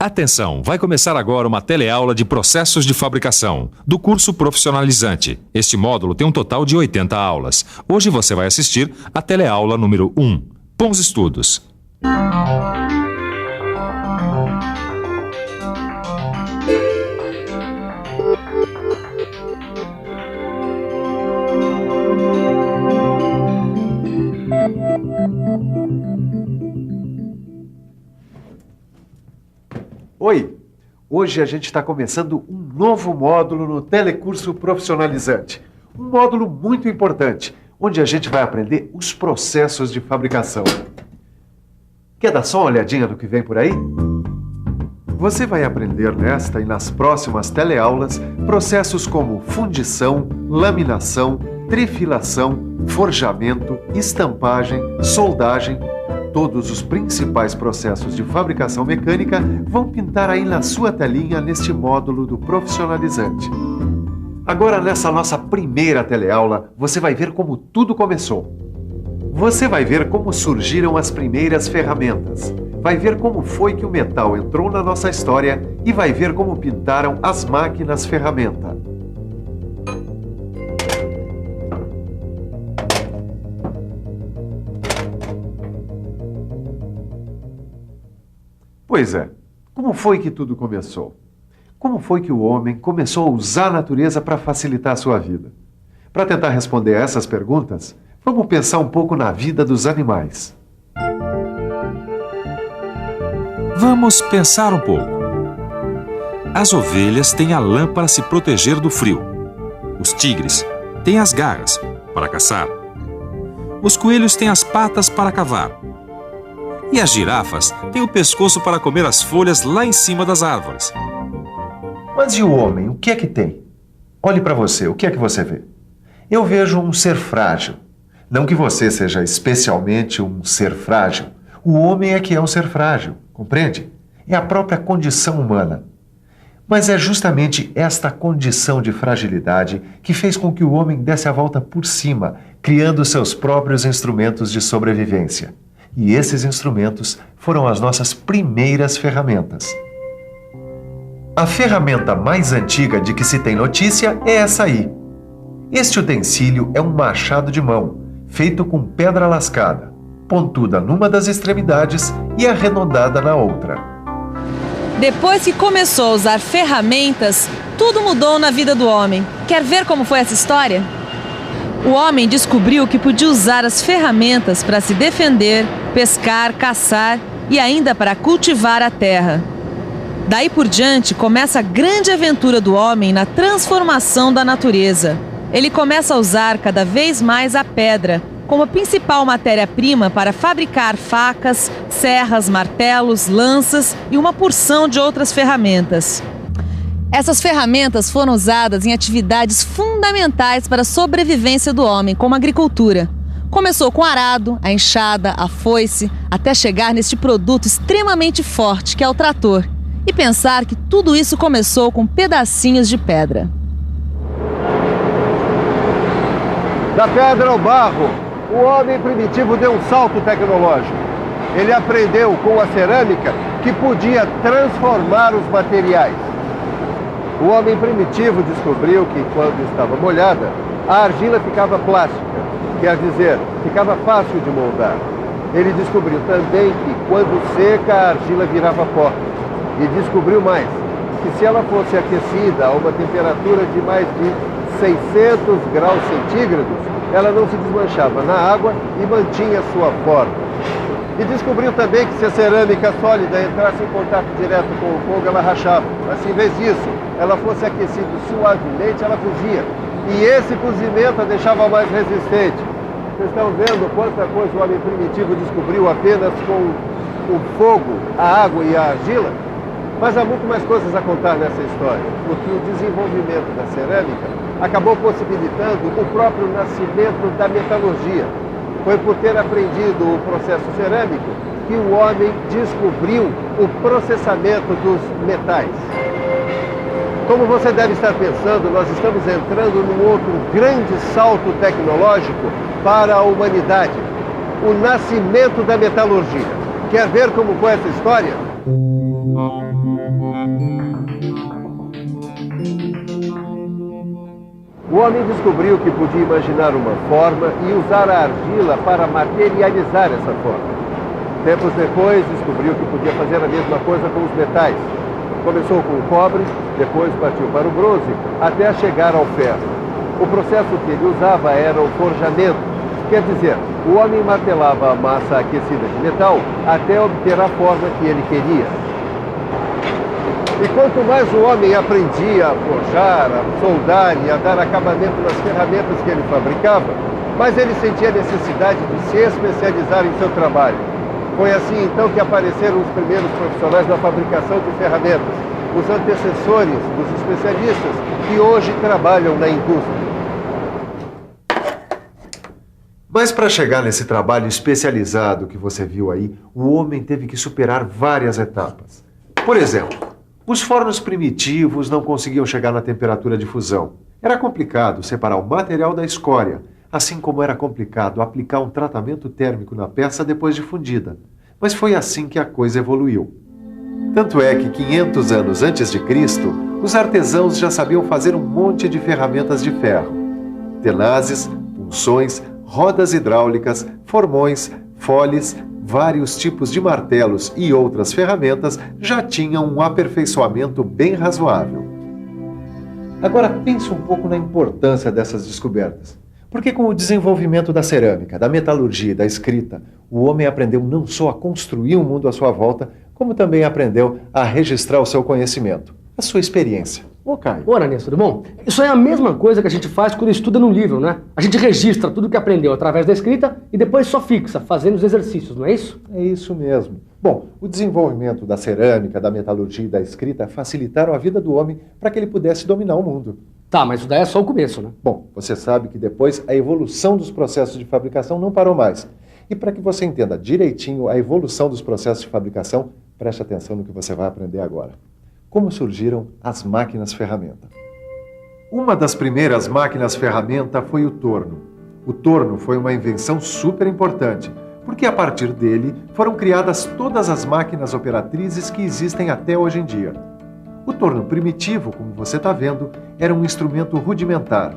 Atenção, vai começar agora uma teleaula de processos de fabricação, do curso profissionalizante. Este módulo tem um total de 80 aulas. Hoje você vai assistir a teleaula número 1. Bons estudos! Oi! Hoje a gente está começando um novo módulo no Telecurso Profissionalizante. Um módulo muito importante, onde a gente vai aprender os processos de fabricação. Quer dar só uma olhadinha no que vem por aí? Você vai aprender nesta e nas próximas teleaulas processos como fundição, laminação, trifilação, forjamento, estampagem, soldagem. Todos os principais processos de fabricação mecânica vão pintar aí na sua telinha neste módulo do Profissionalizante. Agora, nessa nossa primeira teleaula, você vai ver como tudo começou. Você vai ver como surgiram as primeiras ferramentas. Vai ver como foi que o metal entrou na nossa história e vai ver como pintaram as máquinas ferramenta. Pois é, como foi que tudo começou? Como foi que o homem começou a usar a natureza para facilitar a sua vida? Para tentar responder a essas perguntas, vamos pensar um pouco na vida dos animais. Vamos pensar um pouco. As ovelhas têm a lã para se proteger do frio. Os tigres têm as garras para caçar. Os coelhos têm as patas para cavar. E as girafas têm o pescoço para comer as folhas lá em cima das árvores. Mas e o homem, o que é que tem? Olhe para você, o que é que você vê? Eu vejo um ser frágil. Não que você seja especialmente um ser frágil. O homem é que é um ser frágil, compreende? É a própria condição humana. Mas é justamente esta condição de fragilidade que fez com que o homem desse a volta por cima, criando seus próprios instrumentos de sobrevivência. E esses instrumentos foram as nossas primeiras ferramentas. A ferramenta mais antiga de que se tem notícia é essa aí. Este utensílio é um machado de mão, feito com pedra lascada, pontuda numa das extremidades e arredondada na outra. Depois que começou a usar ferramentas, tudo mudou na vida do homem. Quer ver como foi essa história? O homem descobriu que podia usar as ferramentas para se defender, pescar, caçar e ainda para cultivar a terra. Daí por diante começa a grande aventura do homem na transformação da natureza. Ele começa a usar cada vez mais a pedra como a principal matéria-prima para fabricar facas, serras, martelos, lanças e uma porção de outras ferramentas. Essas ferramentas foram usadas em atividades fundamentais para a sobrevivência do homem, como a agricultura. Começou com o arado, a enxada, a foice, até chegar neste produto extremamente forte, que é o trator. E pensar que tudo isso começou com pedacinhos de pedra. Da pedra ao barro, o homem primitivo deu um salto tecnológico. Ele aprendeu com a cerâmica que podia transformar os materiais. O homem primitivo descobriu que, quando estava molhada, a argila ficava plástica, quer dizer, ficava fácil de moldar. Ele descobriu também que, quando seca, a argila virava pó. E descobriu mais, que se ela fosse aquecida a uma temperatura de mais de 600 graus centígrados, ela não se desmanchava na água e mantinha sua forma. E descobriu também que se a cerâmica sólida entrasse em contato direto com o fogo, ela rachava. Mas se em vez disso ela fosse aquecida suavemente, ela cozia. E esse cozimento a deixava mais resistente. Vocês estão vendo quanta coisa o homem primitivo descobriu apenas com o fogo, a água e a argila? Mas há muito mais coisas a contar nessa história, porque o desenvolvimento da cerâmica acabou possibilitando o próprio nascimento da metalurgia. Foi por ter aprendido o processo cerâmico que o homem descobriu o processamento dos metais. Como você deve estar pensando, nós estamos entrando num outro grande salto tecnológico para a humanidade, o nascimento da metalurgia. Quer ver como foi essa história? O homem descobriu que podia imaginar uma forma e usar a argila para materializar essa forma. Tempos depois, descobriu que podia fazer a mesma coisa com os metais. Começou com o cobre, depois partiu para o bronze, até chegar ao ferro. O processo que ele usava era o forjamento. Quer dizer, o homem martelava a massa aquecida de metal até obter a forma que ele queria. E quanto mais o homem aprendia a forjar, a soldar e a dar acabamento nas ferramentas que ele fabricava, mais ele sentia a necessidade de se especializar em seu trabalho. Foi assim então que apareceram os primeiros profissionais na fabricação de ferramentas, os antecessores dos especialistas que hoje trabalham na indústria. Mas para chegar nesse trabalho especializado que você viu aí, o homem teve que superar várias etapas. Por exemplo, os fornos primitivos não conseguiam chegar na temperatura de fusão. Era complicado separar o material da escória, assim como era complicado aplicar um tratamento térmico na peça depois de fundida. Mas foi assim que a coisa evoluiu. Tanto é que 500 anos antes de Cristo, os artesãos já sabiam fazer um monte de ferramentas de ferro. Tenazes, punções, rodas hidráulicas, formões, foles, vários tipos de martelos e outras ferramentas já tinham um aperfeiçoamento bem razoável. Agora pense um pouco na importância dessas descobertas. Porque com o desenvolvimento da cerâmica, da metalurgia e da escrita, o homem aprendeu não só a construir um mundo à sua volta, como também aprendeu a registrar o seu conhecimento, a sua experiência. Ô, Caio. Ô, Ananias, tudo bom? Isso é a mesma coisa que a gente faz quando estuda num livro, né? A gente registra tudo que aprendeu através da escrita e depois só fixa, fazendo os exercícios, não é isso? É isso mesmo. Bom, o desenvolvimento da cerâmica, da metalurgia e da escrita facilitaram a vida do homem para que ele pudesse dominar o mundo. Tá, mas isso daí é só o começo, né? Bom, você sabe que depois a evolução dos processos de fabricação não parou mais. E para que você entenda direitinho a evolução dos processos de fabricação, preste atenção no que você vai aprender agora. Como surgiram as máquinas-ferramenta? Uma das primeiras máquinas-ferramenta foi o torno. O torno foi uma invenção super importante, porque a partir dele foram criadas todas as máquinas operatrizes que existem até hoje em dia. O torno primitivo, como você está vendo, era um instrumento rudimentar.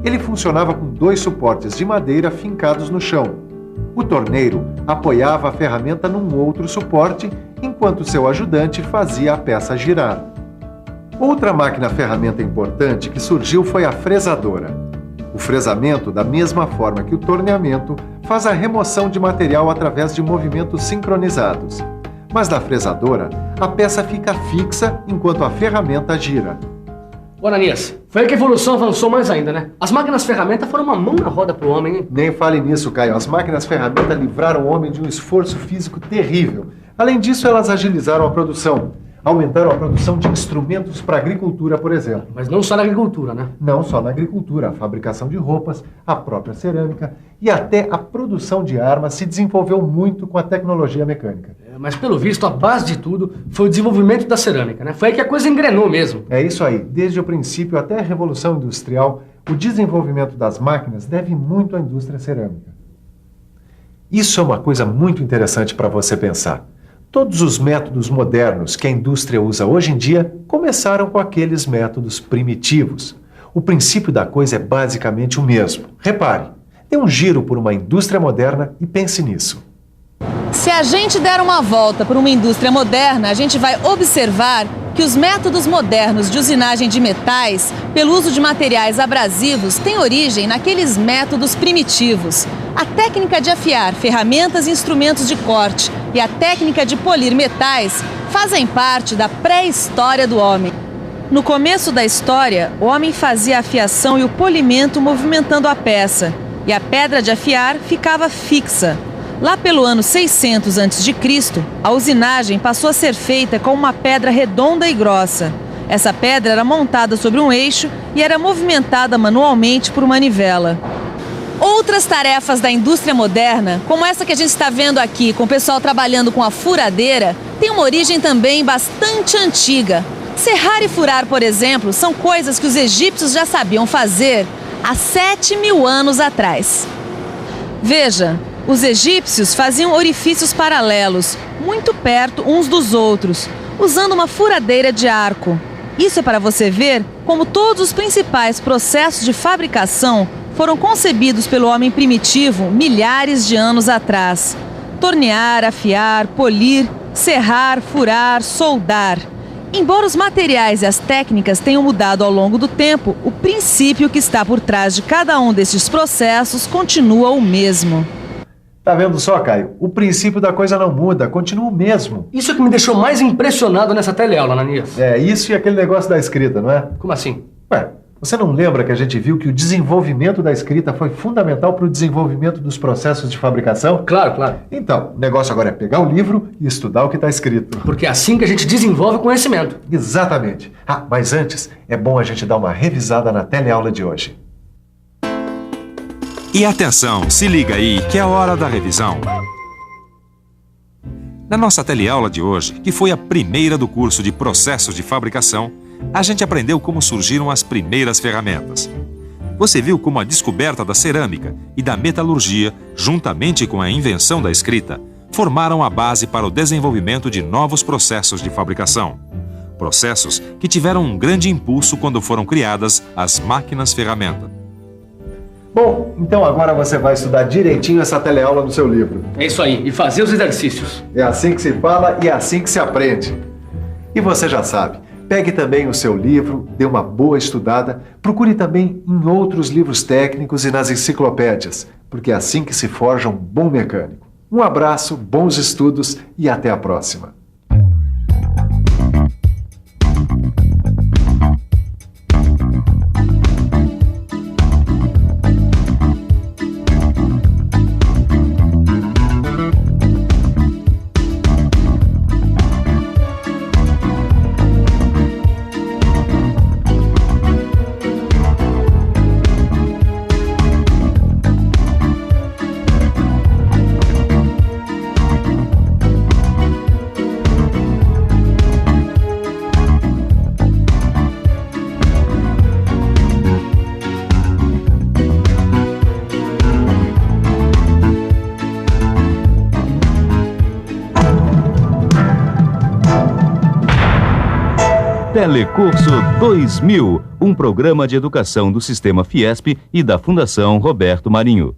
Ele funcionava com 2 suportes de madeira fincados no chão. O torneiro apoiava a ferramenta num outro suporte, enquanto seu ajudante fazia a peça girar. Outra máquina-ferramenta importante que surgiu foi a fresadora. O fresamento, da mesma forma que o torneamento, faz a remoção de material através de movimentos sincronizados. Mas na fresadora, a peça fica fixa enquanto a ferramenta gira. Ô, Ananias, foi aí que a evolução avançou mais ainda, né? As máquinas-ferramenta foram uma mão na roda pro homem, hein? Nem fale nisso, Caio. As máquinas-ferramenta livraram o homem de um esforço físico terrível. Além disso, elas agilizaram a produção. Aumentaram a produção de instrumentos para a agricultura, por exemplo. Mas não só na agricultura, né? Não só na agricultura, a fabricação de roupas, a própria cerâmica e até a produção de armas se desenvolveu muito com a tecnologia mecânica. Mas pelo visto, a base de tudo foi o desenvolvimento da cerâmica, né? Foi aí que a coisa engrenou mesmo. É isso aí. Desde o princípio até a Revolução Industrial, o desenvolvimento das máquinas deve muito à indústria cerâmica. Isso é uma coisa muito interessante para você pensar. Todos os métodos modernos que a indústria usa hoje em dia começaram com aqueles métodos primitivos. O princípio da coisa é basicamente o mesmo. Repare, dê um giro por uma indústria moderna e pense nisso. Se a gente der uma volta por uma indústria moderna, a gente vai observar que os métodos modernos de usinagem de metais, pelo uso de materiais abrasivos, têm origem naqueles métodos primitivos. A técnica de afiar ferramentas e instrumentos de corte e a técnica de polir metais fazem parte da pré-história do homem. No começo da história, o homem fazia a afiação e o polimento movimentando a peça, e a pedra de afiar ficava fixa. Lá pelo ano 600 a.C., a usinagem passou a ser feita com uma pedra redonda e grossa. Essa pedra era montada sobre um eixo e era movimentada manualmente por manivela. Outras tarefas da indústria moderna, como essa que a gente está vendo aqui, com o pessoal trabalhando com a furadeira, tem uma origem também bastante antiga. Serrar e furar, por exemplo, são coisas que os egípcios já sabiam fazer há 7.000 anos atrás. Veja, os egípcios faziam orifícios paralelos, muito perto uns dos outros. usando uma furadeira de arco. Isso é para você ver como todos os principais processos de fabricação foram concebidos pelo homem primitivo milhares de anos atrás. Tornear, afiar, polir, serrar, furar, soldar. Embora os materiais e as técnicas tenham mudado ao longo do tempo, o princípio que está por trás de cada um desses processos continua o mesmo. Tá vendo só, Caio? O princípio da coisa não muda, continua o mesmo. Isso é que me deixou mais impressionado nessa teleaula, Ananias. É, isso e aquele negócio da escrita, não é? Como assim? Ué, você não lembra que a gente viu que o desenvolvimento da escrita foi fundamental para o desenvolvimento dos processos de fabricação? Claro, claro. Então, o negócio agora é pegar o livro e estudar o que está escrito. Porque é assim que a gente desenvolve o conhecimento. Exatamente. Ah, mas antes, é bom a gente dar uma revisada na teleaula de hoje. E atenção, se liga aí que é hora da revisão. Na nossa teleaula de hoje, que foi a primeira do curso de processos de fabricação, a gente aprendeu como surgiram as primeiras ferramentas. Você viu como a descoberta da cerâmica e da metalurgia, juntamente com a invenção da escrita, formaram a base para o desenvolvimento de novos processos de fabricação. Processos que tiveram um grande impulso quando foram criadas as máquinas-ferramenta. Bom, então agora você vai estudar direitinho essa teleaula no seu livro. É isso aí, e fazer os exercícios. É assim que se fala e é assim que se aprende. E você já sabe, pegue também o seu livro, dê uma boa estudada, procure também em outros livros técnicos e nas enciclopédias, porque é assim que se forja um bom mecânico. Um abraço, bons estudos e até a próxima. Telecurso 2000, um programa de educação do Sistema Fiesp e da Fundação Roberto Marinho.